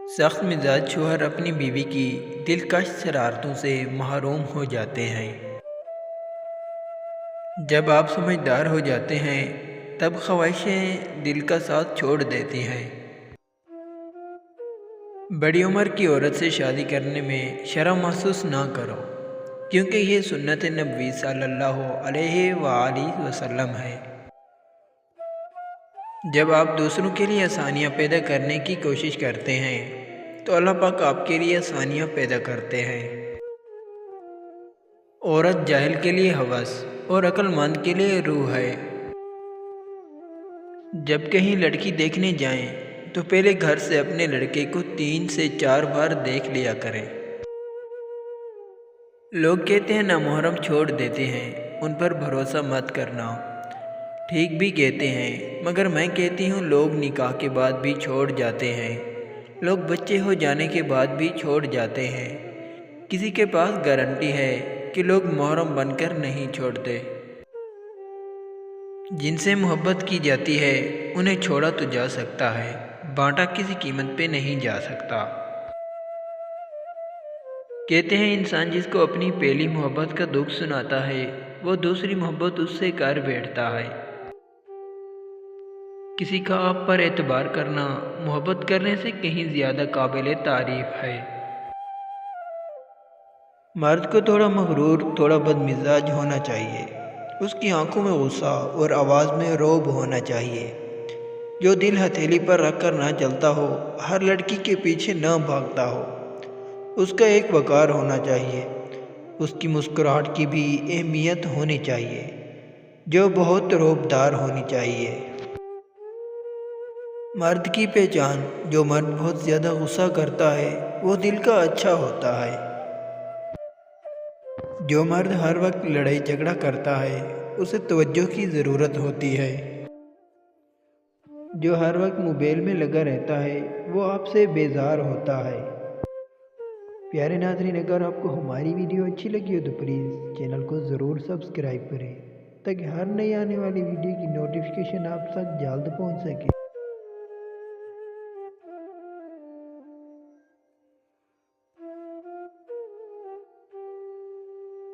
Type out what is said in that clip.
سخت مزاج شوہر اپنی بیوی کی دلکش شرارتوں سے محروم ہو جاتے ہیں۔ جب آپ سمجھدار ہو جاتے ہیں تب خواہشیں دل کا ساتھ چھوڑ دیتی ہیں۔ بڑی عمر کی عورت سے شادی کرنے میں شرم محسوس نہ کرو، کیونکہ یہ سنت نبوی صلی اللہ علیہ وآلہ وسلم ہے۔ جب آپ دوسروں کے لیے آسانیاں پیدا کرنے کی کوشش کرتے ہیں تو اللہ پاک آپ کے لیے آسانیاں پیدا کرتے ہیں۔ عورت جاہل کے لیے ہوس اور عقل مند کے لیے روح ہے۔ جب کہیں لڑکی دیکھنے جائیں تو پہلے گھر سے اپنے لڑکے کو 3 سے 4 بار دیکھ لیا کریں۔ لوگ کہتے ہیں نامحرم چھوڑ دیتے ہیں، ان پر بھروسہ مت کرنا۔ ٹھیک بھی کہتے ہیں، مگر میں کہتی ہوں لوگ نکاح کے بعد بھی چھوڑ جاتے ہیں، لوگ بچے ہو جانے کے بعد بھی چھوڑ جاتے ہیں۔ کسی کے پاس گارنٹی ہے کہ لوگ محرم بن کر نہیں چھوڑتے؟ جن سے محبت کی جاتی ہے انہیں چھوڑا تو جا سکتا ہے، بانٹا کسی قیمت پہ نہیں جا سکتا۔ کہتے ہیں انسان جس کو اپنی پہلی محبت کا دکھ سناتا ہے وہ دوسری محبت اس سے کر بیٹھتا ہے۔ کسی کا آپ پر اعتبار کرنا محبت کرنے سے کہیں زیادہ قابل تعریف ہے۔ مرد کو تھوڑا مغرور، تھوڑا بد مزاج ہونا چاہیے، اس کی آنکھوں میں غصہ اور آواز میں رعب ہونا چاہیے، جو دل ہتھیلی پر رکھ کر نہ چلتا ہو، ہر لڑکی کے پیچھے نہ بھاگتا ہو۔ اس کا ایک وقار ہونا چاہیے، اس کی مسکراہٹ کی بھی اہمیت ہونی چاہیے، جو بہت رعبدار ہونی چاہیے۔ مرد کی پہچان: جو مرد بہت زیادہ غصہ کرتا ہے وہ دل کا اچھا ہوتا ہے۔ جو مرد ہر وقت لڑائی جھگڑا کرتا ہے اسے توجہ کی ضرورت ہوتی ہے۔ جو ہر وقت موبائل میں لگا رہتا ہے وہ آپ سے بیزار ہوتا ہے۔ پیارے ناظرین، اگر آپ کو ہماری ویڈیو اچھی لگی ہو تو پلیز چینل کو ضرور سبسکرائب کریں تاکہ ہر نئی آنے والی ویڈیو کی نوٹیفیکیشن آپ تک جلد پہنچ سکے۔